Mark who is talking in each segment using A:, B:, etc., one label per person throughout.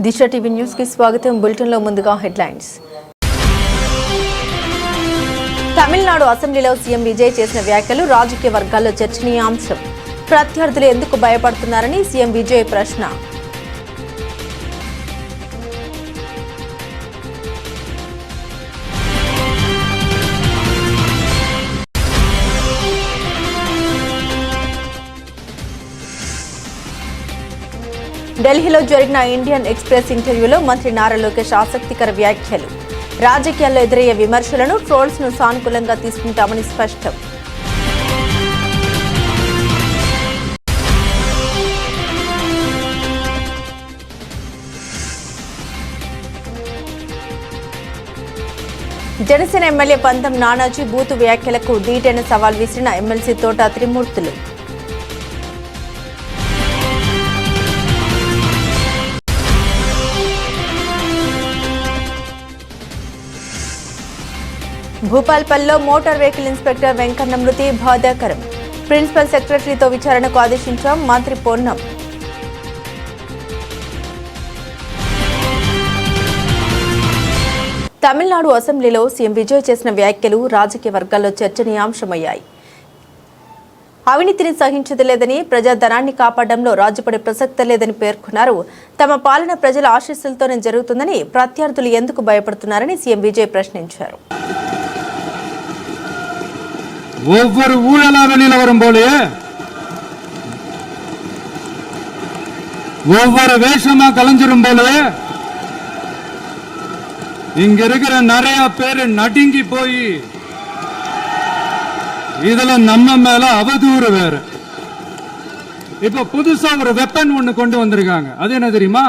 A: దిశ TV news కి స్వాగతం. Bulletin లో ముందుగా హెడ్లైన్స్. తమిళనాడు అసెంబ్లీలో సీఎం విజయ్ చేసిన వ్యాఖ్యలు రాజకీయ వర్గాల్లో చర్చనీయాంశం. ప్రత్యర్థులు ఎందుకు భయపడుతున్నారని సీఎం విజయ్ ప్రశ్న. ఢిల్లీలో జరిగిన ఇండియన్ ఎక్స్ప్రెస్ ఇంటర్వ్యూలో మంత్రి నారా లోకేష్ ఆసక్తికర వ్యాఖ్యలు. రాజకీయాల్లో ఎదురయ్యే విమర్శలను, ట్రోల్స్ ను సానుకూలంగా తీసుకుంటామని స్పష్టం. జనసేన ఎమ్మెల్యే పంతం నానాజీ బూతు వ్యాఖ్యలకు ధీటైన సవాల్ విసిరిన ఎమ్మెల్సీ తోట త్రిమూర్తులు. భూపాల్పల్లిలో మోటార్ వెహికల్ ఇన్స్పెక్టర్ వెంకన్న మృతి బాధాకరం. ప్రిన్సిపల్ సెక్రటరీతో విచారణకు ఆదేశించాం మంత్రి పొన్నం. తమిళనాడు అసెంబ్లీలో సీఎం విజయ్ చేసిన వ్యాఖ్యలు రాజకీయ వర్గాల్లో చర్చనీయాంశమయ్యాయి. అవినీతిని సహించదు లేదని, ప్రజాధనాన్ని కాపాడడంలో రాజీపడే ప్రసక్తే లేదని పేర్కొన్నారు. తమ పాలన ప్రజల ఆశీస్సులతోనే జరుగుతుందని, ప్రత్యర్థులు ఎందుకు భయపడుతున్నారని సీఎం విజయ్ ప్రశ్నించారు.
B: ஒவ்வொரு ஊழலா வெளியில வரும் போலே ஒவ்வொரு வேஷமா கலைஞ்சிரும் போலே இங்க இருக்கிற நிறைய பேரு நடுங்கி போய் இதுல நம்ம மேல அவதூறு வேற. இப்ப புதுசா ஒரு வெப்பன் ஒண்ணு கொண்டு வந்திருக்காங்க. அது என்ன தெரியுமா?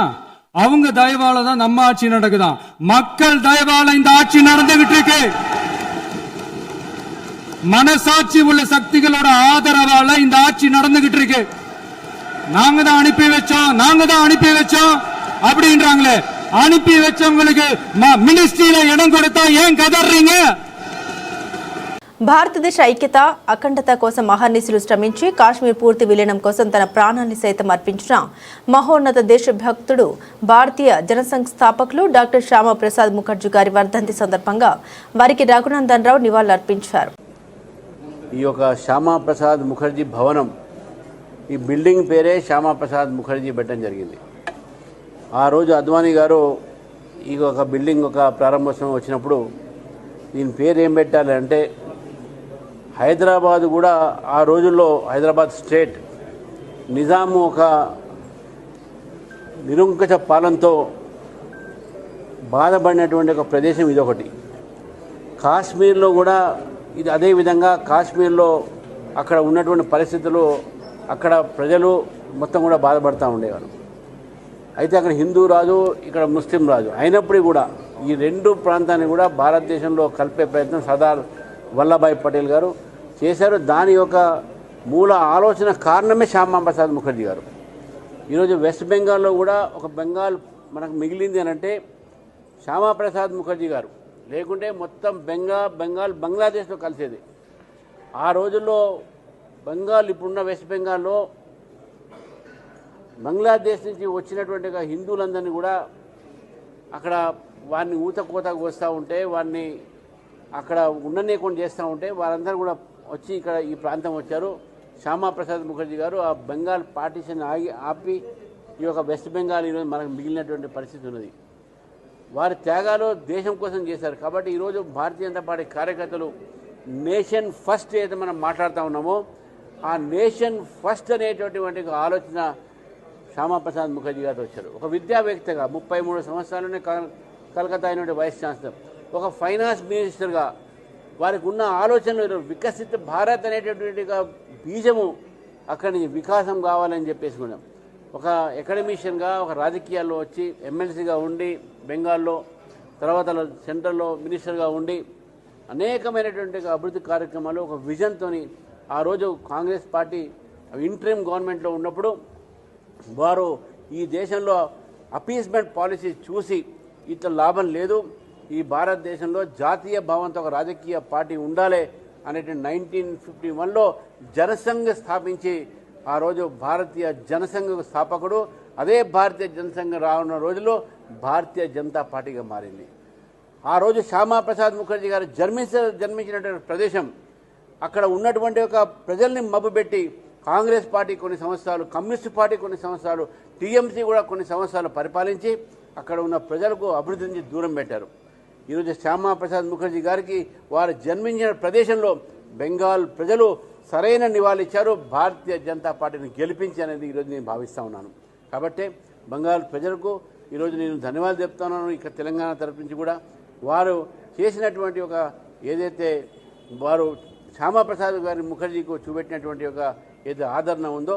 B: அவங்க தயவால தான் நம்ம ஆட்சி நடக்குதான். மக்கள் தயவால இந்த ஆட்சி நடந்துகிட்டு இருக்கு. மனசாட்சி உள்ள சக்திகளோட ஆதரவால இந்த ஆட்சி நடந்துகிட்டு இருக்கு. நாங்க தான் அனுப்பி வச்சோம் அப்படின்றாங்களே. அனுப்பி வச்சவங்களுக்கு மினிஸ்ட்ரியில இடம் கொடுத்தா ஏன் கதறீங்க?
A: భారతదేశ ఐక్యత, అఖండత కోసం మహానీసులు శ్రమించి కాశ్మీర్ పూర్తి విలీనం కోసం తన ప్రాణాన్ని సైతం అర్పించిన మహోన్నత దేశభక్తుడు, భారతీయ జనసంఘ్ స్థాపకులు డాక్టర్ శ్యామా ప్రసాద్ ముఖర్జీ గారి వర్ధంతి సందర్భంగా వారికి రఘునందన్ రావు నివాళులర్పించారు.
C: ఈ యొక్క శ్యామా ప్రసాద్ ముఖర్జీ భవనం, ఈ బిల్డింగ్ పేరే శ్యామా ప్రసాద్ ముఖర్జీ పెట్టడం జరిగింది. ఆ రోజు అద్వానీ గారు ఈ ఒక బిల్డింగ్ ఒక ప్రారంభోత్సవం వచ్చినప్పుడు దీని పేరు ఏం పెట్టాలి అంటే, హైదరాబాద్ కూడా ఆ రోజుల్లో హైదరాబాద్ స్టేట్ నిజాము ఒక నిరంకుశ పాలనతో బాధపడినటువంటి ఒక ప్రదేశం ఇదొకటి. కాశ్మీర్లో కూడా ఇది అదేవిధంగా కాశ్మీర్లో అక్కడ ఉన్నటువంటి పరిస్థితులు, అక్కడ ప్రజలు మొత్తం కూడా బాధపడుతూ ఉండేవారు. అయితే అక్కడ హిందూ రాజు, ఇక్కడ ముస్లిం రాజు అయినప్పటికీ కూడా ఈ రెండు ప్రాంతాన్ని కూడా భారతదేశంలో కలిపే ప్రయత్నం సర్దార్ వల్లభాయ్ పటేల్ గారు చేశారు. దాని యొక్క మూల ఆలోచన కారణమే శ్యామా ప్రసాద్ ముఖర్జీ గారు. ఈరోజు వెస్ట్ బెంగాల్లో కూడా ఒక బెంగాల్ మనకు మిగిలింది అని అంటే శ్యామా ప్రసాద్ ముఖర్జీ గారు లేకుంటే మొత్తం బెంగాల్ బంగ్లాదేశ్లో కలిసేది. ఆ రోజుల్లో బెంగాల్, ఇప్పుడున్న వెస్ట్ బెంగాల్లో బంగ్లాదేశ్ నుంచి వచ్చినటువంటి హిందువులందరినీ కూడా అక్కడ వారిని ఊతకోత కోస్తూ ఉంటే, వారిని అక్కడ ఉండనీయకుండా చేస్తూ ఉంటే వారందరూ కూడా వచ్చి ఇక్కడ ఈ ప్రాంతం వచ్చారు. శ్యామా ప్రసాద్ ముఖర్జీ గారు ఆ బెంగాల్ పార్టీషన్ ఆపి ఈ యొక్క వెస్ట్ బెంగాల్ ఈరోజు మనకు మిగిలినటువంటి పరిస్థితి ఉన్నది. వారి త్యాగాలు దేశం కోసం చేశారు. కాబట్టి ఈరోజు భారతీయ జనతా పార్టీ కార్యకర్తలు నేషన్ ఫస్ట్ ఏదైతే మనం మాట్లాడుతూ ఉన్నామో ఆ నేషన్ ఫస్ట్ అనేటటువంటి ఆలోచన శ్యామా ప్రసాద్ ముఖర్జీ గారితో వచ్చారు. ఒక విద్యావేత్తగా 33 సంవత్సరాలనే కలకత్తా అయినటువంటి వైస్ ఛాన్సలర్, ఒక ఫైనాన్స్ మినిస్టర్గా వారికి ఉన్న ఆలోచనలు వికసిత భారత్ అనేటటువంటి బీజము అక్కడి నుంచి వికాసం కావాలని చెప్పేసుకున్నాం. ఒక అకాడమిషియన్గా ఒక రాజకీయాల్లో వచ్చి ఎమ్మెల్సీగా ఉండి బెంగాల్లో, తర్వాత సెంట్రల్లో మినిస్టర్గా ఉండి అనేకమైనటువంటి అభివృద్ధి కార్యక్రమాలు ఒక విజన్తో ఆ రోజు కాంగ్రెస్ పార్టీ ఇంటరిమ్ గవర్నమెంట్లో ఉన్నప్పుడు వారు ఈ దేశంలో అపీస్మెంట్ పాలసీ చూసి ఇట్లా లాభం లేదు, ఈ భారతదేశంలో జాతీయ భావంతో ఒక రాజకీయ పార్టీ ఉండాలి అనేటువంటి 1951లో జనసంఘ్ స్థాపించి ఆ రోజు భారతీయ జనసంఘ స్థాపకుడు అదే భారతీయ జనసంఘం రానున్న రోజుల్లో భారతీయ జనతా పార్టీగా మారింది. ఆ రోజు శ్యామాప్రసాద్ ముఖర్జీ గారు జన్మించినటువంటి ప్రదేశం, అక్కడ ఉన్నటువంటి ఒక ప్రజల్ని మభ్యపెట్టి కాంగ్రెస్ పార్టీ కొన్ని సంవత్సరాలు, కమ్యూనిస్ట్ పార్టీ కొన్ని సంవత్సరాలు, టీఎంసీ కూడా కొన్ని సంవత్సరాలు పరిపాలించి అక్కడ ఉన్న ప్రజలకు అభివృద్ధి నుంచి దూరం పెట్టారు. ఈరోజు శ్యామాప్రసాద్ ముఖర్జీ గారికి వారు జన్మించిన ప్రదేశంలో బెంగాల్ ప్రజలు సరైన నివాళిచ్చారు. భారతీయ జనతా పార్టీని గెలిపించి అనేది ఈరోజు నేను భావిస్తూ ఉన్నాను. కాబట్టి బెంగాల్ ప్రజలకు ఈరోజు నేను ధన్యవాదాలు చెప్తున్నాను. ఇక తెలంగాణ తరపు నుంచి కూడా వారు చేసినటువంటి ఒక ఏదైతే వారు శ్యామాప్రసాద్ గారి ముఖర్జీకి చూపెట్టినటువంటి ఒక ఏదో ఆదరణ ఉందో,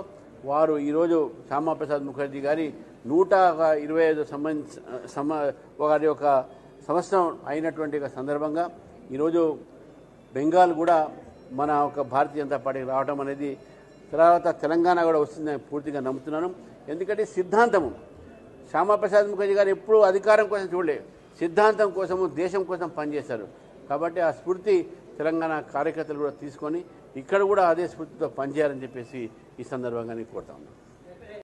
C: వారు ఈరోజు శ్యామాప్రసాద్ ముఖర్జీ గారి 125 వారి ఒక సంవత్సరం అయినటువంటి ఒక సందర్భంగా ఈరోజు బెంగాల్ కూడా మన ఒక భారతీయ జనతా పార్టీకి రావడం అనేది, తర్వాత తెలంగాణ కూడా వస్తుందని పూర్తిగా నమ్ముతున్నాను. ఎందుకంటే సిద్ధాంతము, శ్యామాప్రసాద్ ముఖర్జీ గారు ఎప్పుడూ అధికారం కోసం చూడలే, సిద్ధాంతం కోసము దేశం కోసం పనిచేశారు. కాబట్టి ఆ స్ఫూర్తి తెలంగాణ కార్యకర్తలు కూడా తీసుకొని ఇక్కడ కూడా అదే స్ఫూర్తితో పనిచేయాలని చెప్పేసి ఈ సందర్భంగా నేను కోరుతా ఉన్నాను.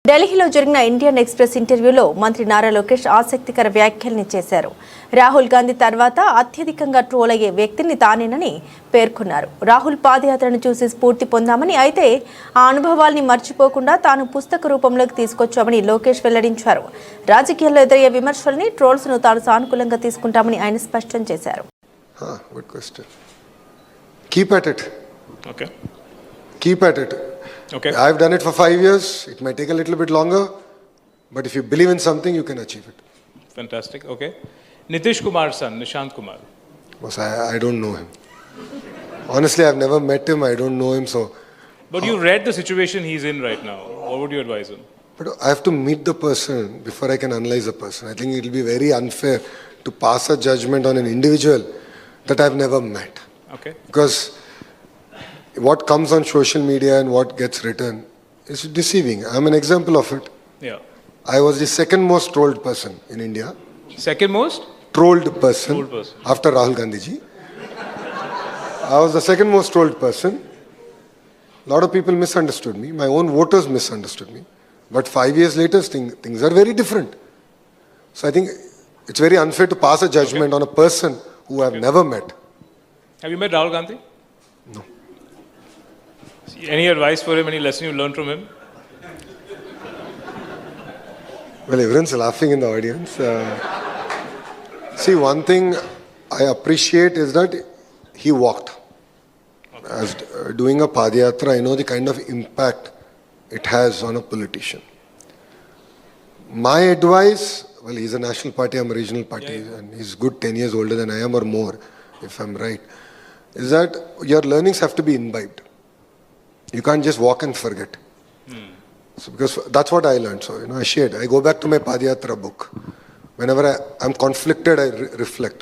A: ఢిల్లీలో జరిగిన ఇండియన్ ఎక్స్ప్రెస్ ఇంటర్వ్యూలో మంత్రి నారా లోకేష్ ఆసక్తికర వ్యాఖ్యల్ని చేశారు. రాహుల్ గాంధీ తర్వాత అత్యధికంగా ట్రోల్ అయ్యే వ్యక్తిని తానేనని పేర్కొన్నారు. రాహుల్ పాదయాత్రను చూసి స్ఫూర్తి పొందామని, అయితే ఆ అనుభవాల్ని మర్చిపోకుండా తాను పుస్తక రూపంలోకి తీసుకొచ్చామని లోకేష్ వెల్లడించారు. రాజకీయాల్లో ఎదురయ్యే విమర్శల్ని, ట్రోల్స్ను తాను సానుకూలంగా తీసుకుంటామని ఆయన స్పష్టం చేశారు.
D: Okay. I've done it for 5 years. It might take a little bit longer, but if you believe in something, you can achieve it.
E: Fantastic. Okay. Nitish Kumar's son, Nishant Kumar.
D: Boss, I don't know him. Honestly, I've never met him. I don't know him, so.
E: But you read the situation he's in right now. What would you advise him?
D: But I have to meet the person before I can analyze a person. I think it will be very unfair to pass a judgment on an individual that I've never met.
E: Okay.
D: Because what comes on social media and what gets written is deceiving. I'm an example of it.
E: Yeah.
D: I was the second most trolled person in India.
E: Second most?
D: Trolled person.
E: Trolled person.
D: After Rahul Gandhi ji. I was the second most trolled person. A lot of people misunderstood me. My own voters misunderstood me. But 5 years later, things are very different. So I think it's very unfair to pass a judgment on a person who I've never met.
E: Have you met Rahul Gandhi?
D: No.
E: Any advice for him? Any lesson you learned from him?
D: Well, everyone's laughing in the audience. See, one thing I appreciate is that he walked. As doing a Padayatra, I know the kind of impact it has on a politician. My advice, well, he's a national party, I'm a regional party, and he's good 10 years older than I am or more, if I'm right, is that your learnings have to be imbibed. You can't just walk and forget. So because that's what I learned. So, I shared. I go back to my Padayatra book. Whenever I'm conflicted, I reflect.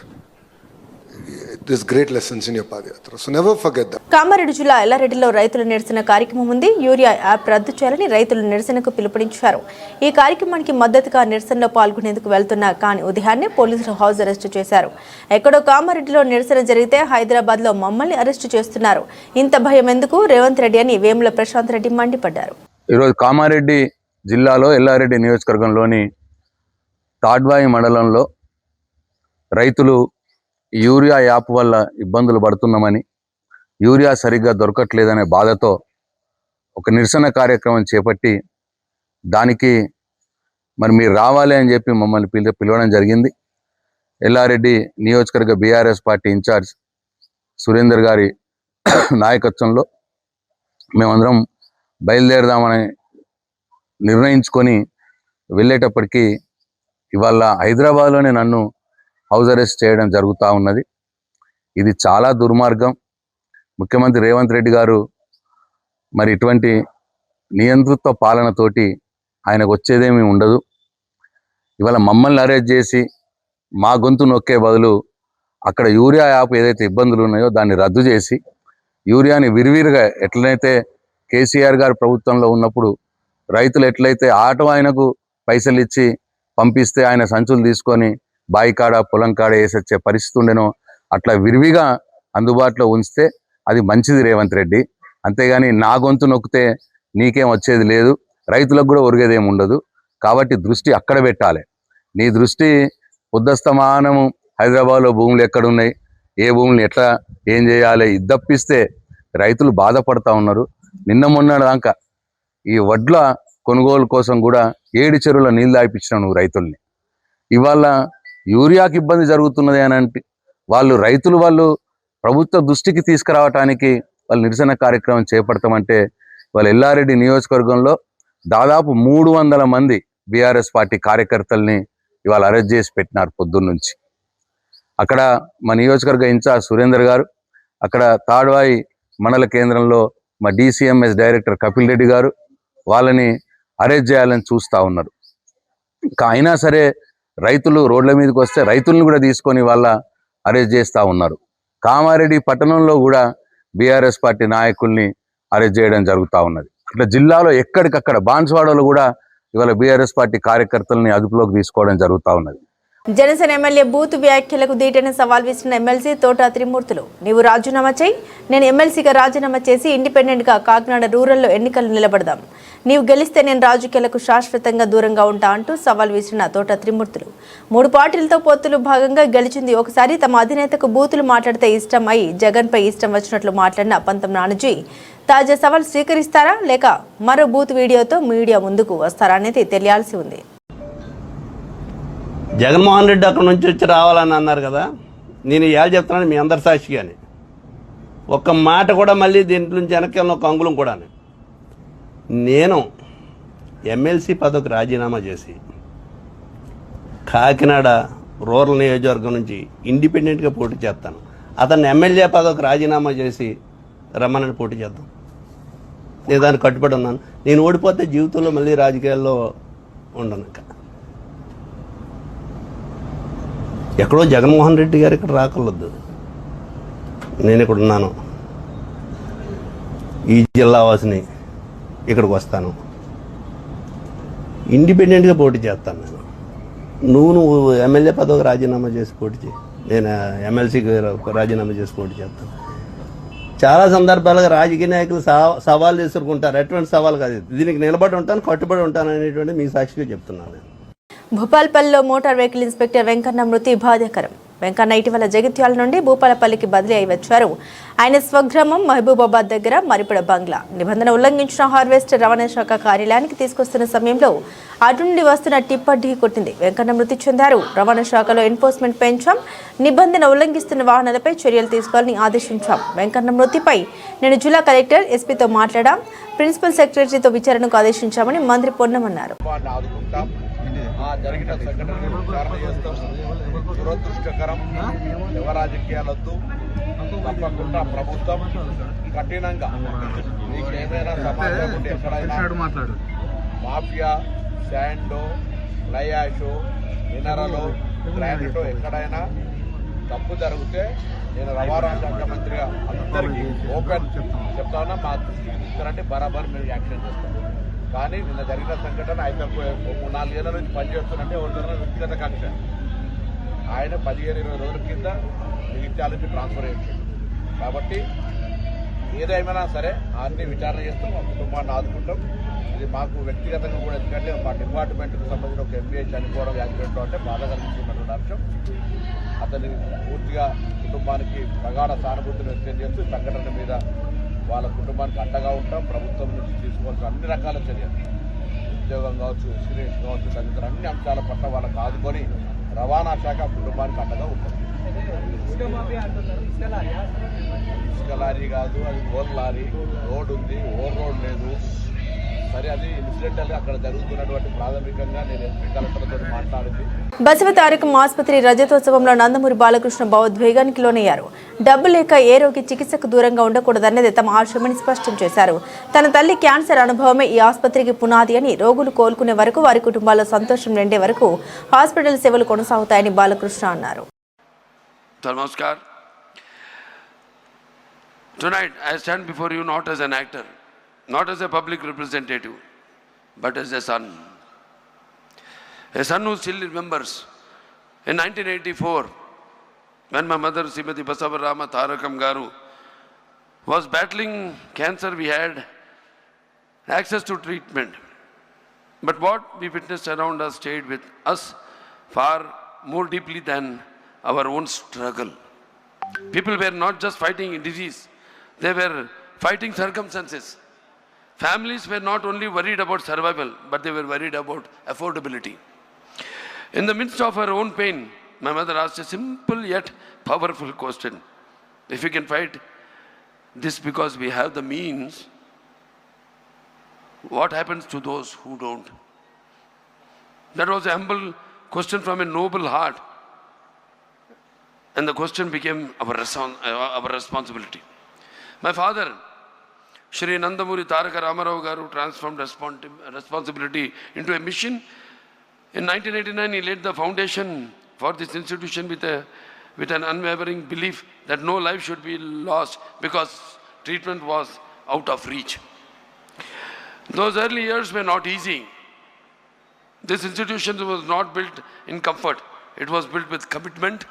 D: There's great lessons in your Padayatra. So never forget that.
A: Kamareddy జిల్లా ఎల్లారెడ్డిలో రైతుల నిరసన కార్యక్రమం ఉంది. Urea app రద్దు చేయాలని రైతులు నిరసనకు పిలుపునిచ్చారు. ఈ కార్యక్రమానికి మద్దతుగా నిరసనలో పాల్గొనేందుకు వెళ్తున్న కానీ ఉదయాన్నే పోలీసులు హౌస్ అరెస్టు చేశారు. ఎక్కడో కామారెడ్డిలో నిరసన జరిగితే హైదరాబాద్ లో మమ్మల్ని అరెస్టు చేస్తున్నారు. ఇంత భయం ఎందుకు? రేవంత్ రెడ్డి అని వేముల ప్రశాంత్ రెడ్డి మండిపడ్డారు.
F: ఈరోజు కామారెడ్డి జిల్లాలో ఎల్లారెడ్డి నియోజకవర్గంలోని తాడ్వాయి మండలంలో రైతులు యూరియా యాప్ వల్ల ఇబ్బందులు పడుతున్నామని, యూరియా సరిగ్గా దొరకట్లేదనే బాధతో ఒక నిరసన కార్యక్రమం చేపట్టి దానికి మరి మీరు రావాలి అని చెప్పి మమ్మల్ని పిలవడం జరిగింది. ఎల్లారెడ్డి నియోజకవర్గ బీఆర్ఎస్ పార్టీ ఇన్ఛార్జ్ సురేందర్ గారి నాయకత్వంలో మేమందరం బయలుదేరదామని నిర్ణయించుకొని వెళ్ళేటప్పటికీ ఇవాళ హైదరాబాద్లోనే నన్ను హౌస్ అరెస్ట్ చేయడం జరుగుతూ ఉన్నది. ఇది చాలా దుర్మార్గం. ముఖ్యమంత్రి రేవంత్ రెడ్డి గారు మరి ఇటువంటి నియంతృత్వ పాలనతోటి ఆయనకు వచ్చేదేమీ ఉండదు. ఇవాళ మమ్మల్ని అరెస్ట్ చేసి మా గొంతు నొక్కే బదులు అక్కడ యూరియా యాప్ ఏదైతే ఇబ్బందులు ఉన్నాయో దాన్ని రద్దు చేసి యూరియాని విరివిరిగా ఎట్లయితే కేసీఆర్ గారు ప్రభుత్వంలో ఉన్నప్పుడు రైతులు ఎట్లయితే ఆటో ఆయనకు పైసలు ఇచ్చి పంపిస్తే ఆయన సంచులు తీసుకొని బాయి కాడ పొలం కాడ వేసొచ్చే పరిస్థితి ఉండేనో అట్లా విరివిగా అందుబాటులో ఉంచితే అది మంచిది రేవంత్ రెడ్డి. అంతేగాని నా గొంతు నొక్కితే నీకేం వచ్చేది లేదు, రైతులకు కూడా ఒరిగేదేమి ఉండదు. కాబట్టి దృష్టి అక్కడ పెట్టాలి. నీ దృష్టి ఉద్దస్తమానము హైదరాబాద్లో భూములు ఎక్కడున్నాయి, ఏ భూములు ఎట్లా ఏం చేయాలి, ఇది తప్పిస్తే రైతులు బాధపడతా ఉన్నారు. నిన్న మొన్న దాకా ఈ వడ్ల కొనుగోలు కోసం కూడా 7 చెరువుల నీళ్ళు దాయిపించినావు నువ్వు రైతుల్ని. ఇవాళ యూరియాకి ఇబ్బంది జరుగుతున్నది అని అంటే రైతులు ప్రభుత్వ దృష్టికి తీసుకురావటానికి వాళ్ళు నిరసన కార్యక్రమం చేపడతామంటే వాళ్ళ ఎల్లారెడ్డి నియోజకవర్గంలో దాదాపు 300 మంది బీఆర్ఎస్ పార్టీ కార్యకర్తల్ని ఇవాళ అరెస్ట్ చేసి పెట్టినారు పొద్దున్నుంచి. అక్కడ మా నియోజకవర్గ ఇన్ఛార్జ్ సురేందర్ గారు, అక్కడ తాడ్వాయి మండల కేంద్రంలో మా DCMS డైరెక్టర్ కపిల్ రెడ్డి గారు వాళ్ళని అరెస్ట్ చేయాలని చూస్తూ ఉన్నారు. అయినా సరే రైతులు రోడ్ల మీదకి వస్తే రైతులను కూడా తీసుకొని వాళ్ళ అరెస్ట్ చేస్తూ ఉన్నారు. కామారెడ్డి పట్టణంలో కూడా బీఆర్ఎస్ పార్టీ నాయకుల్ని అరెస్ట్ చేయడం జరుగుతూ ఉన్నది. అట్లా జిల్లాలో ఎక్కడికక్కడ బాన్స్వాడలో కూడా ఇవాళ బీఆర్ఎస్ పార్టీ కార్యకర్తల్ని అదుపులోకి తీసుకోవడం జరుగుతూ ఉన్నది.
A: జనసేన ఎమ్మెల్యే బూత్ వ్యాఖ్యలకు దీటైన సవాల్ విసిన ఎమ్మెల్సీ తోట త్రిమూర్తులు, నీవు రాజీనామా చేయి, నేను ఎమ్మెల్సీగా రాజీనామా చేసి ఇండిపెండెంట్గా కాకినాడ రూరల్లో ఎన్నికలు నిలబడదాం, నీవు గెలిస్తే నేను రాజకీయాలకు శాశ్వతంగా దూరంగా ఉంటా అంటూ సవాల్ విసిన తోట త్రిమూర్తులు 3 పార్టీలతో పొత్తులు భాగంగా గెలిచింది ఒకసారి తమ అధినేతకు బూతులు మాట్లాడితే ఇష్టం అయి జగన్పై ఇష్టం వచ్చినట్లు మాట్లాడిన పంతం నానజీ తాజా సవాల్ స్వీకరిస్తారా లేక మరో బూత్ వీడియోతో మీడియా ముందుకు వస్తారా అనేది తెలియాల్సి ఉంది.
G: జగన్మోహన్ రెడ్డి అక్కడ నుంచి వచ్చి రావాలని అన్నారు కదా, నేను ఇవాళ చెప్తున్నాను మీ అందరి సాక్షిగాని, ఒక్క మాట కూడా మళ్ళీ దీంట్లో నుంచి వెనక్కి ఒక అంగుళం కూడా నేను ఎమ్మెల్సీ పదవికి రాజీనామా చేసి కాకినాడ రూరల్ నియోజకవర్గం నుంచి ఇండిపెండెంట్గా పోటీ చేస్తాను. అతన్ని ఎమ్మెల్యే పదవికి రాజీనామా చేసి రమ్మని పోటీ చేద్దాం. నేను దాన్ని కట్టుబడి ఉన్నాను. నేను ఓడిపోతే జీవితంలో మళ్ళీ రాజకీయాల్లో ఉండను. ఎక్కడో జగన్మోహన్ రెడ్డి గారు ఇక్కడ రాకూడదు, నేను ఇక్కడ ఉన్నాను, ఈ జిల్లా వాసిని, ఇక్కడికి వస్తాను, ఇండిపెండెంట్గా పోటీ చేస్తాను. నువ్వు ఎమ్మెల్యే పదవికి రాజీనామా చేసి పోటీ చేయి, నేను ఎమ్మెల్సీకి రాజీనామా చేసి పోటీ చేస్తాను. చాలా సందర్భాలుగా రాజకీయ నాయకులు సవాల్ తీసుకుంటారు. ఎటువంటి సవాల్ కాదు, దీనికి నిలబడి ఉంటాను, కట్టుబడి ఉంటాను అనేటువంటి మీ సాక్షిగా చెప్తున్నాను. నేను
A: భూపాలపల్లిలో మోటార్ వెహికల్ ఇన్స్పెక్టర్ వెంకన్న మృతి బాధాకరం. వెంకన్న ఇటీవల జగిత్యాల నుండి భూపాలపల్లికి బదిలీ అయి వచ్చారు. ఆయన స్వగ్రామం మహబూబాబాద్ దగ్గర మరిపడ బంగ్లా నిబంధన ఉల్లంఘించిన హార్వెస్టర్ రవాణా శాఖ కార్యాలయానికి తీసుకొస్తున్న సమయంలో అటు నుండి వస్తున్న టిప్పర్ ఢీ కొట్టింది. వెంకన్న మృతి చెందారు. రవాణా శాఖలో ఎన్ఫోర్స్మెంట్ పెంచాం, నిబంధన ఉల్లంఘిస్తున్న వాహనాలపై చర్యలు తీసుకోవాలని ఆదేశించాం. వెంకన్న మృతిపై నేను జిల్లా కలెక్టర్ ఎస్పీతో మాట్లాడాం, ప్రిన్సిపల్ సెక్రటరీతో విచారణకు ఆదేశించామని మంత్రి పొన్నమన్నారు.
H: జరిగిన సంఘటనలు విచారణ చేస్తాం. దురదృష్టకరం, ఎవరి రాజకీయాలొద్దు, తప్పకుండా ప్రభుత్వం కఠినంగా మీకు ఏదైనా సమాచారం ఉంటే ఎక్కడైనా మాఫియా, శాండో, లయాషో, మినరలో, గ్రానైటో ఎక్కడైనా తప్పు జరిగితే నేను రవాణా శాఖ మంత్రిగా అందరికీ ఓపెన్ చెప్తాను, మా దృష్టికి తీసుకురండి, బరాబర్ మేము యాక్షన్ చేస్తాం. కానీ నిన్న జరిగిన సంఘటన ఆయన 3-4 ఏళ్ల నుంచి పనిచేస్తున్నట్టే ఎవరికైనా వ్యక్తిగత కక్ష. ఆయన 15-20 రోజుల కింద జగిత్యాలకి ట్రాన్స్ఫర్ చేయించాడు. కాబట్టి ఏదేమైనా సరే అన్ని విచారణ చేస్తాం, మా కుటుంబాన్ని ఆదుకుంటాం. ఇది మాకు వ్యక్తిగతంగా కూడా, ఎందుకంటే మా డిపార్ట్మెంట్కి సంబంధించిన ఒక MBA చనిపోవడం యాక్సిడెంట్ అంటే బాధ కలిగిస్తున్నటువంటి అంశం. అతని పూర్తిగా కుటుంబానికి ప్రగాఢ సానుభూతిని వ్యక్తం చేస్తూ సంఘటన మీద వాళ్ళ కుటుంబానికి అండగా ఉంటాం. ప్రభుత్వం నుంచి తీసుకోవాల్సిన అన్ని రకాల చర్యలు, ఉద్యోగం కావచ్చు, ఇన్సూరెన్స్ కావచ్చు, తదితర అన్ని అంశాల పట్ల వాళ్ళకు ఆదుకొని రవాణా శాఖ కుటుంబానికి అండగా ఉంటుంది. ఇసుక లారీ కాదు, అది ఓర్ లారీ. రోడ్ ఉంది, ఓవర్ రోడ్ లేదు. సరే, అది ఇన్సిడెంటల్ అక్కడ జరుగుతున్నటువంటి ప్రాథమికంగా నేను ఎస్పీ కలెక్టర్తో మాట్లాడింది.
A: బసవతారకం ఆసుపత్రి రజతోత్సవంలో నందమూరి బాలకృష్ణ భావోద్వేగానికి లోనయ్యారు. డబ్బు లేక ఏ రోగి చికిత్సకు దూరంగా ఉండకూడదనేది తమ ఆశయమని స్పష్టం చేశారు. తన తల్లి క్యాన్సర్ అనుభవమే ఈ ఆసుపత్రికి పునాది అని, రోగులు కోలుకునే వరకు వారి కుటుంబాల్లో సంతోషం నిండే వరకు హాస్పిటల్ సేవలు కొనసాగుతాయని బాలకృష్ణ అన్నారు.
I: Namaskar. Tonight I stand before you not as an actor, not as a public representative, but as a son. A son who still remembers in 1984 when my mother Srimati Basavarama Tarakam Garu was battling cancer. We had access to treatment. But what we witnessed around us stayed with us far more deeply than our own struggle. People were not just fighting disease, they were fighting circumstances. Families were not only worried about survival, but they were worried about affordability. In the midst of her own pain, my mother asked a simple yet powerful question. If we can fight this because we have the means, what happens to those who don't? That was a humble question from a noble heart. And the question became our responsibility. My father, Shri Nandamuri Taraka Ramarao Garu, transformed responsibility into a mission. In 1989, he laid the foundation for this institution with an unwavering belief that no life should be lost because treatment was out of reach. Those early years were not easy. This institution was not built in comfort. It was built with commitment,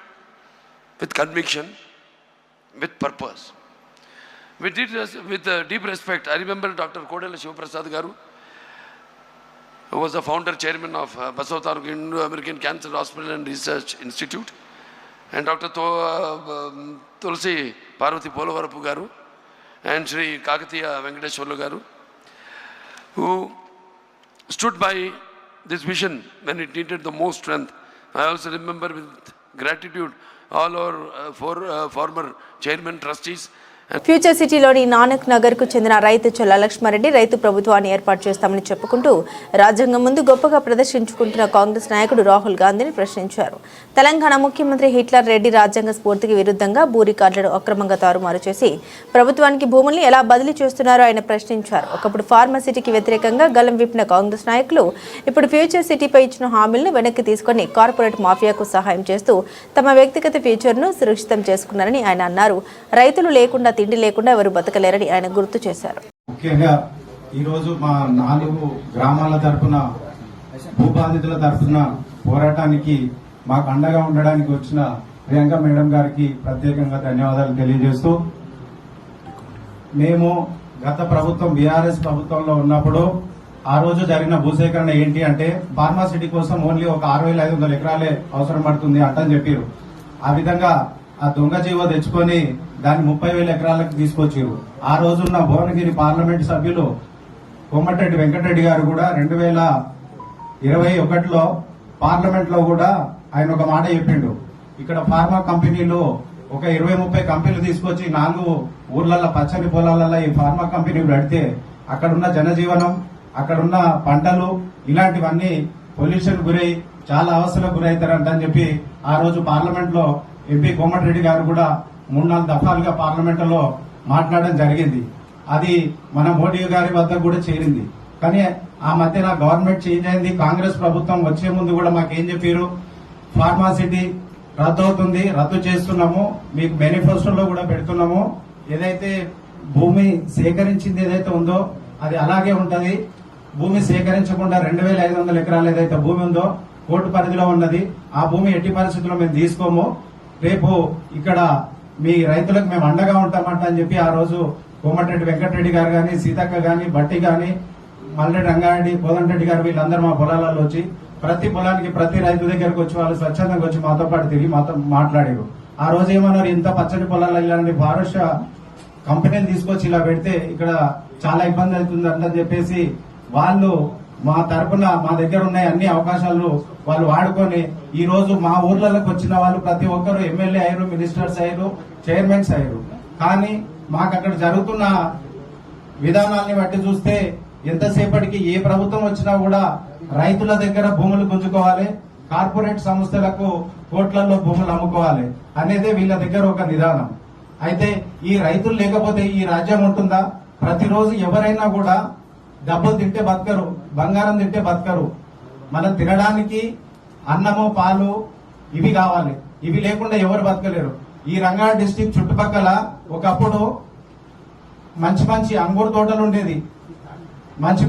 I: with conviction, with purpose. With deep respect, I remember Dr. Kodala Shivaprasad Garu, who was the founder chairman of Basavataruk Indo-American Cancer Hospital and Research Institute, and Dr. Tulsi Parvati Polavarapu Garu, and Sri Kakatiya Venkateshwarlu Garu, who stood by this vision when it needed the most strength. I also remember with gratitude all our former chairman, trustees.
A: Future సిటీలోని నానక్ నగర్కు చెందిన రైతు చొల్ల లక్ష్మారెడ్డి రైతు ప్రభుత్వాన్ని ఏర్పాటు చేస్తామని చెప్పుకుంటూ రాజ్యాంగం ముందు గొప్పగా ప్రదర్శించుకుంటున్న కాంగ్రెస్ నాయకుడు రాహుల్ గాంధీని ప్రశ్నించారు. తెలంగాణ ముఖ్యమంత్రి హిట్లర్ రెడ్డి రాజ్యాంగ స్ఫూర్తికి విరుద్ధంగా భూ రికార్డులను అక్రమంగా తారుమారు చేసి ప్రభుత్వానికి భూముల్ని ఎలా బదిలీ చేస్తున్నారో ఆయన ప్రశ్నించారు. ఒకప్పుడు ఫార్మసిటీకి వ్యతిరేకంగా గలం విప్పిన కాంగ్రెస్ నాయకులు ఇప్పుడు ఫ్యూచర్ సిటీపై ఇచ్చిన హామీలను వెనక్కి తీసుకొని కార్పొరేట్ మాఫియాకు సహాయం చేస్తూ తమ వ్యక్తిగత ఫ్యూచర్ను సురక్షితం చేసుకున్నారని ఆయన అన్నారు. రైతులు లేకుండా తిండి లేకుండా ఎవరు బతకలేరని ఆయన గుర్తు చేశారు.
J: ముఖ్యంగా ఈరోజు మా 4 గ్రామాల తరఫున భూబాధితుల తరఫున పోరాటానికి మాకు అండగా ఉండడానికి వచ్చిన ప్రియాంక మేడం గారికి ప్రత్యేకంగా ధన్యవాదాలు తెలియజేస్తూ, మేము గత ప్రభుత్వం బీఆర్ఎస్ ప్రభుత్వంలో ఉన్నప్పుడు ఆ రోజు జరిగిన భూసేకరణ ఏంటి అంటే ఫార్మాసిటీ కోసం ఓన్లీ ఒక 6,500 ఎకరాలే అవసరం పడుతుంది అంటని చెప్పారు. ఆ విధంగా ఆ దొంగ జీవో తెచ్చుకొని దాన్ని 30,000 ఎకరాలకు తీసుకొచ్చారు. ఆ రోజున్న భువనగిరి పార్లమెంట్ సభ్యులు కోమటిరెడ్డి వెంకటరెడ్డి గారు కూడా 2021లో పార్లమెంట్ లో కూడా ఆయన ఒక మాట చెప్పిండు. ఇక్కడ ఫార్మా కంపెనీలు ఒక 20-30 కంపెనీలు తీసుకొచ్చి 4 ఊర్లలో పచ్చని పొలాలలో ఈ ఫార్మా కంపెనీలు పెడితే అక్కడున్న జనజీవనం, అక్కడున్న పంటలు ఇలాంటివన్నీ పొల్యూషన్ గురై చాలా అవస్థలకు గురవుతారంటని చెప్పి ఆ రోజు పార్లమెంట్ లో ఎంపీ కోమటిరెడ్డి గారు కూడా 3-4 దఫాలుగా పార్లమెంట్ లో మాట్లాడడం జరిగింది. అది మన మోడీ గారి వద్ద కూడా చేరింది. కానీ ఆ మధ్యన గవర్నమెంట్ చేంజ్ అయింది. కాంగ్రెస్ ప్రభుత్వం వచ్చే ముందు కూడా మాకేం చెప్పారు, ఫార్మాసిటీ రద్దు అవుతుంది, రద్దు చేస్తున్నాము, మీకు మేనిఫెస్టోలో కూడా పెడుతున్నాము, ఏదైతే భూమి సేకరించింది ఏదైతే ఉందో అది అలాగే ఉంటది, భూమి సేకరించకుండా 2,500 ఎకరాలు ఏదైతే భూమి ఉందో కోర్టు పరిధిలో ఉన్నది, ఆ భూమి ఎట్టి పరిస్థితుల్లో మేము తీసుకోము, రేపు ఇక్కడ మీ రైతులకు మేము అండగా ఉంటామంట అని చెప్పి ఆ రోజు కోమటిరెడ్డి వెంకటరెడ్డి గారు గాని, సీతక్క గాని, బట్టి గాని, మల్లెడ్డి రంగారెడ్డి, కోదండరెడ్డి గారు వీళ్ళందరూ మా పొలాలలో వచ్చి ప్రతి పొలానికి ప్రతి రైతు దగ్గరకు వచ్చి వాళ్ళు స్వచ్ఛందంగా వచ్చి మాతో పాటు తిరిగి మాతో మాట్లాడారు. ఆ రోజు ఏమన్నారు, ఇంత పచ్చని పొలాల్లో ఇలాంటి భారత కంపెనీలు తీసుకొచ్చి ఇలా పెడితే ఇక్కడ చాలా ఇబ్బంది అవుతుందని చెప్పేసి వాళ్ళు మా తరపున మా దగ్గర ఉన్న అన్ని అవకాశాలు వాళ్ళు వాడుకొని ఈ రోజు మా ఊర్లలోకి వచ్చిన వాళ్ళు ప్రతి ఒక్కరు ఎమ్మెల్యే అయ్యారు, మినిస్టర్స్ అయ్యారు, చైర్మన్స్ అయ్యారు. కానీ మాకు అక్కడ జరుగుతున్న విధానాల్ని బట్టి చూస్తే ఎంతసేపటికి ఏ ప్రభుత్వం వచ్చినా కూడా రైతుల దగ్గర భూములు గుంజుకోవాలి, కార్పొరేట్ సంస్థలకు కోట్లలో భూములు అమ్ముకోవాలి అనేదే వీళ్ళ దగ్గర ఒక విధానం. అయితే ఈ రైతులు లేకపోతే ఈ రాజ్యం ఉంటుందా? ప్రతిరోజు ఎవరైనా కూడా డబ్బులు తింటే బతకరు, బంగారం తింటే బతకరు. మనం తినడానికి అన్నము, పాలు ఇవి కావాలి, ఇవి లేకుండా ఎవరు బతకలేరు. ఈ రంగారెడ్డి డిస్టిక్ చుట్టుపక్కల ఒకప్పుడు మంచి మంచి అంగూరు తోటలు ఉండేది, మంచి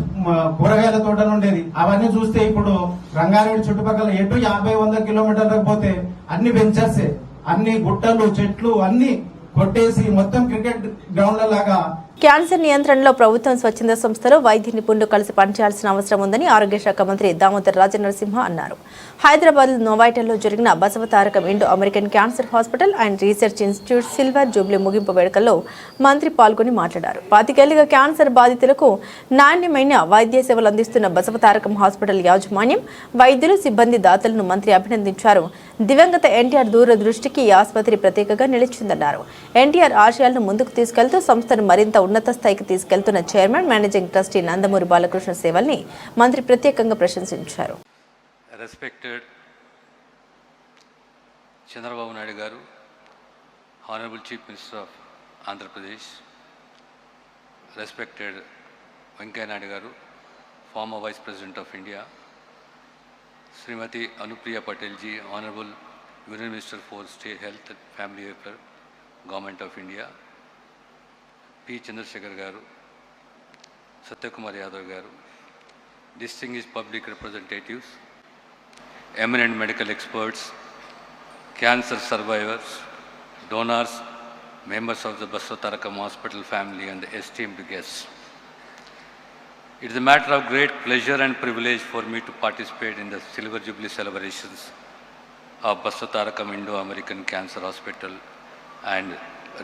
J: కూరగాయల తోటలు ఉండేది. అవన్నీ చూస్తే ఇప్పుడు రంగారెడ్డి చుట్టుపక్కల ఎటు 50-100 కిలోమీటర్లకు పోతే అన్ని వెంచర్సే, అన్ని గుట్టలు, చెట్లు అన్ని కొట్టేసి మొత్తం క్రికెట్ గ్రౌండ్ల లాగా
A: క్యాన్సర్ నియంత్రణలో ప్రభుత్వం స్వచ్ఛంద సంస్థలు వైద్య నిపుణులు కలిసి పనిచేయాల్సిన అవసరం ఉందని ఆరోగ్య శాఖ మంత్రి దామోదర్ రాజనరసింహ అన్నారు. హైదరాబాద్ నోవాయిటల్లో జరిగిన Basavatarakam Indo American cancer hospital and research institute silver Jubilee ముగింపు వేడుకల్లో మంత్రి పాల్గొని మాట్లాడారు. 25 ఏళ్లుగా క్యాన్సర్ బాధితులకు నాణ్యమైన వైద్య సేవలు అందిస్తున్న బసవతారకం హాస్పిటల్ యాజమాన్యం, వైద్యులు, సిబ్బంది, దాతలను మంత్రి అభినందించారు. దివంగత ఎన్టీఆర్ దూరదృష్టికి ఈ ఆసుపత్రి ప్రత్యేకంగా నిలిచిందన్నారు. ఎన్టీఆర్ ఆశయాలను ముందుకు తీసుకెళ్తూ సంస్థను మరింత ఉన్నత స్థాయికి తీసుకెళ్తున్న chairman, managing trustee Nandamuri Balakrishna సేవల్ని మంత్రి ప్రత్యేకంగా ప్రశంసించారు.
K: Respected Chandrababu Naidu garu, Honorable Chief Minister of Andhra Pradesh, respected Venkaiah Naidu garu, former Vice President of India, Srimati Anupriya Patel ji, Honorable Union Minister for State Health and Family Welfare, Government of India, P. Chandrasekhar garu, Satyakumar Yadav garu, distinguished public representatives, eminent medical experts, cancer survivors, donors, members of the Basavatarakam Hospital family and esteemed guests. It is a matter of great pleasure and privilege for me to participate in the Silver Jubilee celebrations of Basavatarakam Indo-American Cancer Hospital and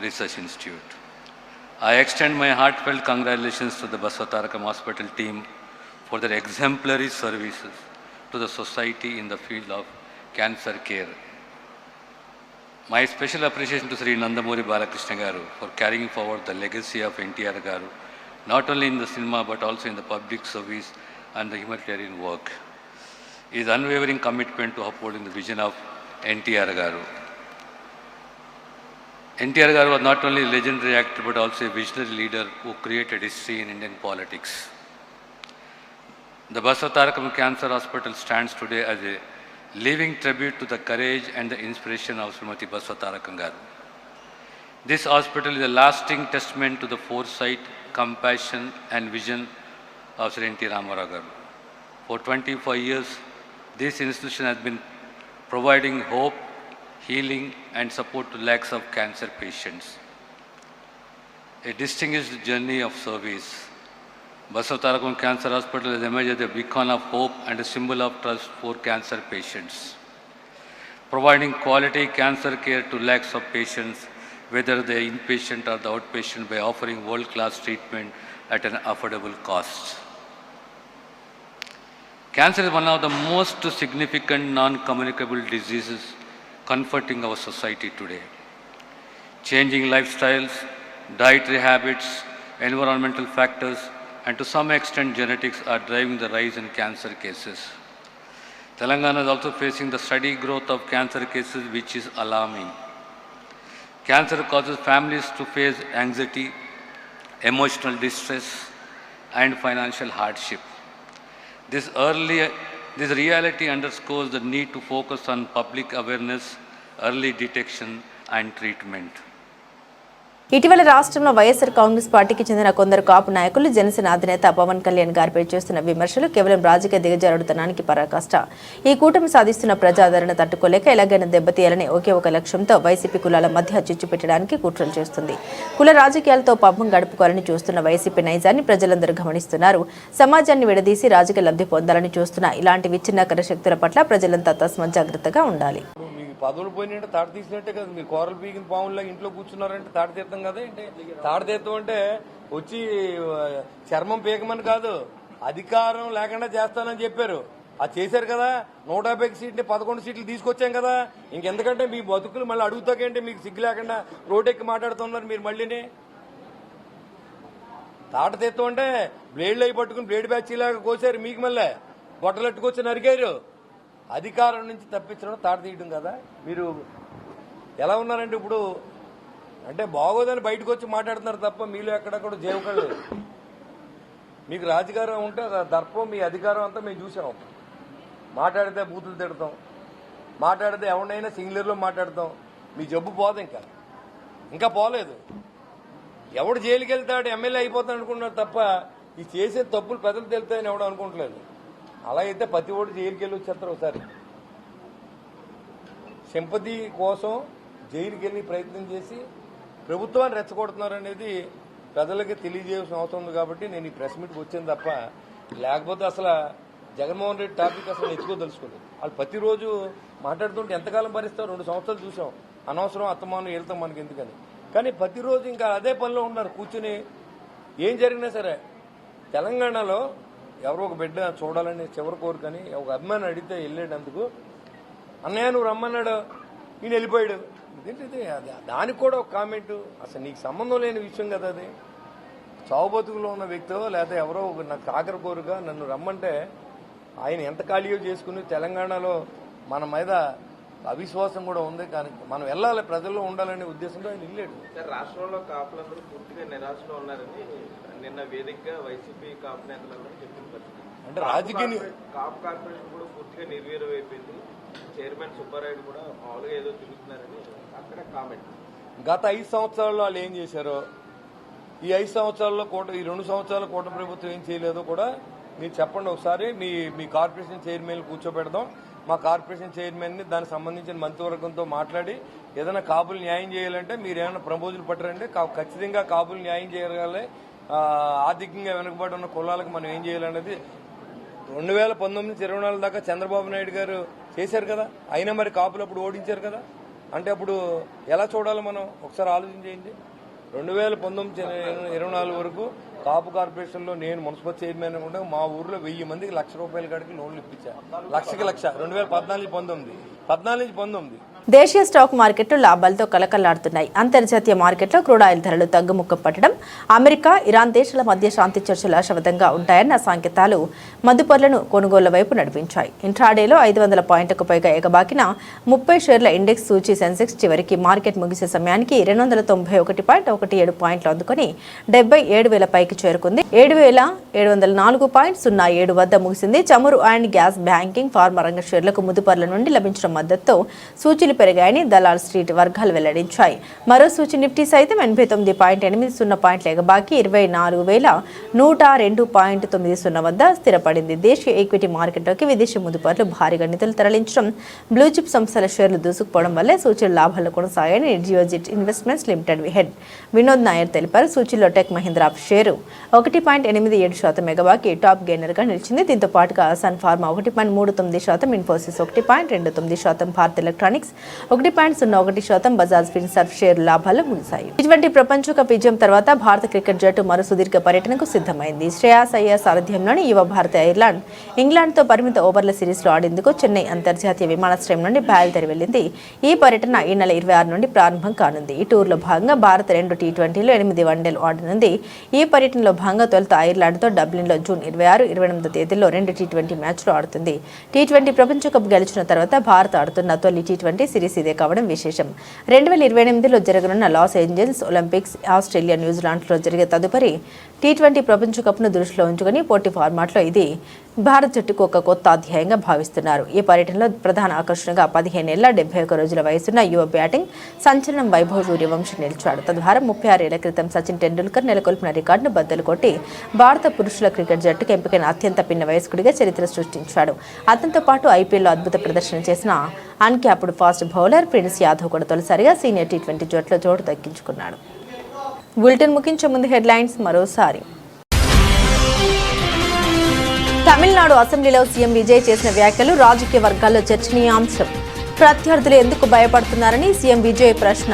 K: Research Institute. I extend my heartfelt congratulations to the Basavatarakam Hospital team for their exemplary services to the society in the field of cancer care. My special appreciation to Sri Nandamuri Balakrishna garu for carrying forward the legacy of NTR garu, not only in the cinema but also in the public service and the humanitarian work. His unwavering commitment to upholding the vision of NTR garu. NTR garu was not only a legendary actor but also a visionary leader who created history in Indian politics. The Basavatarakam Cancer Hospital stands today as a living tribute to the courage and the inspiration of Srimati Basavatarakam garu. This hospital is a lasting testament to the foresight, compassion and vision of Sri N.T. Ramarao garu. For 25 years, this institution has been providing hope, healing and support to lakhs of cancer patients. A distinguished journey of service. Basavatarakam Cancer Hospital has emerged as a beacon of hope and a symbol of trust for cancer patients, providing quality cancer care to lakhs of patients, whether they are inpatient or the outpatient, by offering world-class treatment at an affordable cost. Cancer is one of the most significant non-communicable diseases confronting our society today. Changing lifestyles, dietary habits, environmental factors, and to some extent genetics are driving the rise in cancer cases. Telangana is also facing the steady growth of cancer cases, which is alarming. Cancer causes families to face anxiety, emotional distress, and financial hardship. This reality underscores the need to focus on public awareness, early detection, and treatment.
A: ఇటీవల రాష్ట్రంలో వైఎస్ఆర్ కాంగ్రెస్ పార్టీకి చెందిన కొందరు కాపు నాయకులు జనసేన అధినేత పవన్ కళ్యాణ్ గారిపై చేస్తున్న విమర్శలు కేవలం రాజకీయ దిగజారుడుతనానికి పరాకాష్ట. ఈ కూటమి సాధిస్తున్న ప్రజాదరణ తట్టుకోలేక ఎలాగైనా దెబ్బతీయాలని ఒకే ఒక లక్ష్యంతో వైసీపీ కులాల మధ్య చిచ్చు పెట్టడానికి కుట్రలు చేస్తుంది. కుల రాజకీయాలతో పబ్బం గడుపుకోవాలని చూస్తున్న వైసీపీ నైజాన్ని ప్రజలందరూ గమనిస్తున్నారు. సమాజాన్ని విడదీసి రాజకీయ లబ్ధి పొందాలని చూస్తున్న ఇలాంటి విచ్ఛిన్నకర శక్తుల పట్ల ప్రజలంతా తస్మాత్ జాగ్రత్తగా ఉండాలి.
L: పదవులు పోయినంటే తాడు తీసినట్టే కదా. మీరు కూరలు పీకిన పాముల్లా ఇంట్లో కూర్చున్నారంటే తాడు తీర్థం కదా. తాడు తీర్థం అంటే వచ్చి చర్మం పీకమని కాదు, అధికారం లేకుండా చేస్తానని చెప్పారు. అది చేశారు కదా. 150 సీట్లు 11 సీట్లు తీసుకొచ్చాం కదా. ఇంకెందుకంటే మీ బతుకులు మళ్ళీ అడుగుతాకేంటి? మీకు సిగ్గు లేకుండా రోడ్డెక్కి మాట్లాడుతున్నారు మీరు మళ్ళీనే. తాట తీర్థం అంటే బ్లేడ్లు అయి పట్టుకుని బ్లేడ్ బ్యాచీలాగా కోసారు. మీకు మళ్ళీ బొట్టలెట్టుకొచ్చి నరికారు. అధికారం నుంచి తప్పించడం తాట తీయడం కదా. మీరు ఎలా ఉన్నారంటే ఇప్పుడు అంటే బాగోదని బయటకు వచ్చి మాట్లాడుతున్నారు తప్ప మీలో ఎక్కడక్కడ జేవకళ్ళు. మీకు రాజకీయం ఉంటే దర్పం, మీ అధికారం అంతా మేము చూసాం. మాట్లాడితే బూతులు తిడతాం, మాట్లాడితే ఎవరినైనా సింగులర్లో మాట్లాడతాం. మీ జబ్బు పోదు, ఇంకా పోలేదు. ఎవడు జైలుకి వెళ్తాడు, ఎమ్మెల్యే అయిపోతాడు అనుకుంటున్నాడు తప్ప ఈ చేసే తప్పులు ప్రజలు తెలుస్తాయని ఎవడు అనుకుంటలేదు. అలా అయితే ప్రతి ఓడు జైలుకి వెళ్ళి వచ్చేస్తారు. ఒకసారి సింపతి కోసం జైలుకి వెళ్ళి ప్రయత్నం చేసి ప్రభుత్వాన్ని రెచ్చగొడుతున్నారు అనేది ప్రజలకి తెలియజేయాల్సిన అవసరం ఉంది కాబట్టి నేను ఈ ప్రెస్ మీట్కి వచ్చాను తప్ప, లేకపోతే అసలు జగన్మోహన్ రెడ్డి టాపిక్ అసలు ఎంచుకోదలుచుకోలేదు. వాళ్ళు ప్రతిరోజు మాట్లాడుతుంటే ఎంతకాలం భరిస్తారు? 2 సంవత్సరాలు చూసాం. అనవసరం అత్తమానం వెళ్తాం మనకి ఎందుకని. కానీ ప్రతిరోజు ఇంకా అదే పనిలో ఉన్నారు కూర్చుని. ఏం జరిగినా సరే తెలంగాణలో ఎవరో ఒక బిడ్డ చూడాలని చివరి కోరికని ఒక అభిమాని అడిగితే వెళ్ళేటందుకు, అన్నయ్య నువ్వు రమ్మన్నాడు, ఈయన వెళ్ళిపోయాడు. ఇదేంటిది? దానికి కూడా ఒక కామెంట్. అసలు నీకు సంబంధం లేని విషయం కదా అది. చావు బతుకులో ఉన్న వ్యక్తో లేకపోతే ఎవరో నాకు ఆఖరి కోరిక నన్ను రమ్మంటే ఆయన ఎంత ఖాళీయో చేసుకుని తెలంగాణలో మన మీద అవిశ్వాసం కూడా ఉంది. కానీ మనం వెళ్ళాలి, ప్రజల్లో ఉండాలనే ఉద్దేశంతో ఆయన వెళ్ళాడు.
M: రాష్ట్రంలో కాపులందరూ పూర్తిగా నిరాశలో ఉన్నారని నిన్న వేదికగా వైసీపీ కాపు నేతలందరూ చెప్పిన పరిస్థితి.
L: అంటే రాజకీయ
M: కాపు కార్పొరేషన్ కూడా పూర్తిగా నిర్వీర్యం అయిపోయింది. చైర్మన్ సుబ్బారాయుడు కూడా మామూలుగా ఏదో తిరుగుతున్నారని అక్కడ కామెంట్.
L: గత 5 సంవత్సరాల్లో వాళ్ళు ఏం చేశారో, ఈ 5 సంవత్సరాల్లో ఈ 2 సంవత్సరాల కూటమి ప్రభుత్వం ఏం చేయలేదో కూడా మీరు చెప్పండి ఒకసారి. మీ కార్పొరేషన్ చైర్మన్ కూర్చోబెడదాం. మా కార్పొరేషన్ చైర్మన్ని దానికి సంబంధించిన మంత్రివర్గంతో మాట్లాడి ఏదైనా కాపులు న్యాయం చేయాలంటే మీరు ఏమైనా ప్రపోజల్ పట్టరండి. ఖచ్చితంగా కాపులు న్యాయం చేయగలగాలి. ఆర్థికంగా వెనుకబడి ఉన్న కులాలకు మనం ఏం చేయాలనేది 2019 నుంచి 24 దాకా చంద్రబాబు నాయుడు గారు చేశారు కదా. అయినా మరి కాపులు అప్పుడు ఓడించారు కదా. అంటే అప్పుడు ఎలా చూడాలి మనం ఒకసారి ఆలోచన చేయండి. 2019-24 వరకు కాపు కార్పొరేషన్లో నేను మున్సిపల్ చైర్మన్ కూడా మా ఊర్లో 1000 మందికి ₹1,00,000 కాడికి లోన్లు ఇప్పించాను. 1,00,000 2014-19
A: దేశీయ స్టాక్ మార్కెట్లు లాభాలతో కలకల్లాడుతున్నాయి. అంతర్జాతీయ మార్కెట్లో క్రూడ్ ఆయిల్ ధరలు తగ్గుముఖం పట్టడం, అమెరికా, ఇరాన్ దేశాల మధ్య శాంతి చర్చలు ఆశావతంగా ఉంటాయన్న సంకేతాలు మదుపర్లను కొనుగోళ్ల వైపు నడిపించాయి. ఇంట్రాడేలో 500 పాయింట్లకు పైగా ఎగబాకిన 30 షేర్ల ఇండెక్స్ సూచీ సెన్సెక్స్ చివరికి మార్కెట్ ముగిసే సమయానికి 291.17 పాయింట్లు అందుకుని 77,000 పైకి చేరుకుంది. 7,704.07 వద్ద ముగిసింది. చమురు అండ్ గ్యాస్, బ్యాంకింగ్, ఫార్మా రంగ షేర్లకు ముదుపర్ల నుండి లభించిన మద్దతుతో సూచీలు పెరిగాయని దలాల్ స్ట్రీట్ వర్గాలు వెల్లడించాయి. మరో సూచీ నిఫ్టీ సైతం 89.80 పాయింట్ల ఎగబాకి 24,102.90 వద్ద స్థిరపడింది. దేశీయ ఈక్విటీ మార్కెట్లోకి విదేశీ ముదుపర్లు భారీగా నిధులు తరలించడం, బ్లూచిప్ సంస్థల షేర్లు దూసుకుపోవడం వల్లే సూచీలు లాభాలు కొనసాగాయని Geojit Investments Limited head Vinod Nair తెలిపారు. సూచీలో టెక్ మహీంద్రా షేరు 1.87% ఎగబాకి టాప్ గెయినర్ గా నిలిచింది. దీంతో పాటుగా Sun Pharma 1.39%, Infosys 1.29%, Bharat Electronics 1.01%, Bajaj Finserv share లాభాలు ముగిశాయి. T20 ప్రపంచ కప్ విజయం తర్వాత భారత క్రికెట్ జట్టు మరో సుదీర్ఘ పర్యటనకు సిద్ధమైంది. శ్రేయాస్ అయ్యర్ సారథ్యంలోని యువ భారత ఐర్లాండ్ ఇంగ్లాండ్తో పరిమిత ఓవర్ల సిరీస్లో ఆడేందుకు చెన్నై అంతర్జాతీయ విమానాశ్రయం నుండి బయలుదేరి వెళ్లింది. ఈ పర్యటన ఈ నెల 26 నుండి ప్రారంభం కానుంది. ఈ టూర్లో భాగంగా భారత్ 2 T20లో 8 వన్డేలు ఆడనుంది. ఈ పర్యటనలో భాగంగా తొలుత ఐర్లాండ్తో డబ్లిన్లో జూన్ 26, 28 తేదీల్లో 2 T20 మ్యాచ్లు ఆడుతుంది. T20 ప్రపంచ కప్ గెలిచిన తర్వాత భారత్ ఆడుతున్న తొలి T20 సిరీస్ ఇదే కావడం విశేషం. 2028లో జరగనున్న లాస్ ఏంజల్స్ ఒలింపిక్స్, ఆస్ట్రేలియా, న్యూజిలాండ్లో జరిగే తదుపరి T20 ప్రపంచ కప్ను దృష్టిలో ఉంచుకుని పోటీ ఫార్మాట్లో ఇది భారత్ జట్టుకు ఒక కొత్త అధ్యాయంగా భావిస్తున్నారు. ఈ పర్యటనలో ప్రధాన ఆకర్షణగా 15 ఏళ్ల 71 రోజుల వయసున్న యువ బ్యాటింగ్ సంచలనం వైభవ్ సూర్యవంశీ నిలిచాడు. తద్వారా 36 ఏళ్ల క్రితం సచిన్ టెండూల్కర్ నెలకొల్పిన రికార్డును బద్దలు కొట్టి భారత పురుషుల క్రికెట్ జట్టుకు ఎంపికైన అత్యంత పిన్న వయస్కుడిగా చరిత్ర సృష్టించాడు. అతనితో పాటు ఐపీఎల్లో అద్భుత ప్రదర్శన చేసిన uncapped fast bowler prince Yadav కూడా తొలిసారిగా సీనియర్ T20 జట్టులో చోటు దక్కించుకున్నాడు. బులెటిన్ ముగించే ముందు హెడ్లైన్స్ మరోసారి. తమిళనాడు అసెంబ్లీలో సీఎం విజయ్ చేసిన వ్యాఖ్యలు రాజకీయ వర్గాల్లో చర్చనీయాంశం. ప్రత్యర్థులు ఎందుకు భయపడుతున్నారని సీఎం విజయ్ ప్రశ్న.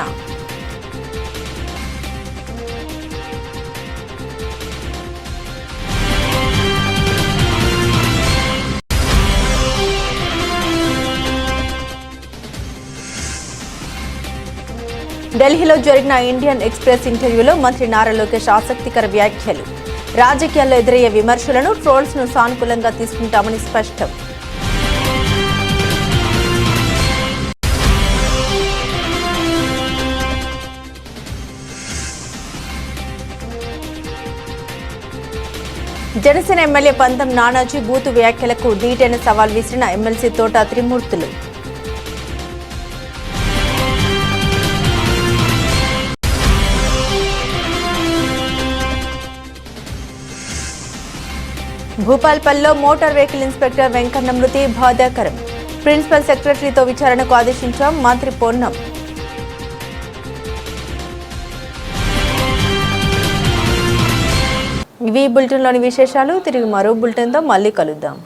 A: ఢిల్లీలో జరిగిన ఇండియన్ ఎక్స్ప్రెస్ ఇంటర్వ్యూలో మంత్రి నారా లోకేష్ ఆసక్తికర వ్యాఖ్యలు. రాజకీయాల్లో ఎదురయ్యే విమర్శలను, ట్రోల్స్ ను సానుకూలంగా తీసుకుంటామని స్పష్టం. జనసేన ఎమ్మెల్యే పంతం నానాజీ బూతు వ్యాఖ్యలకు ధీటైన సవాల్ విసిరిన ఎమ్మెల్సీ తోట త్రిమూర్తులు. భూపాల్పల్లిలో మోటార్ వెహికల్ ఇన్స్పెక్టర్ వెంకన్న మృతి బాధాకరం. ప్రిన్సిపల్ సెక్రటరీతో విచారణకు ఆదేశించాం మంత్రి పొన్నం. ఇవి బులెటిన్లోని విశేషాలు. తిరిగి మరో బులెటిన్తో మళ్ళీ కలుద్దాం.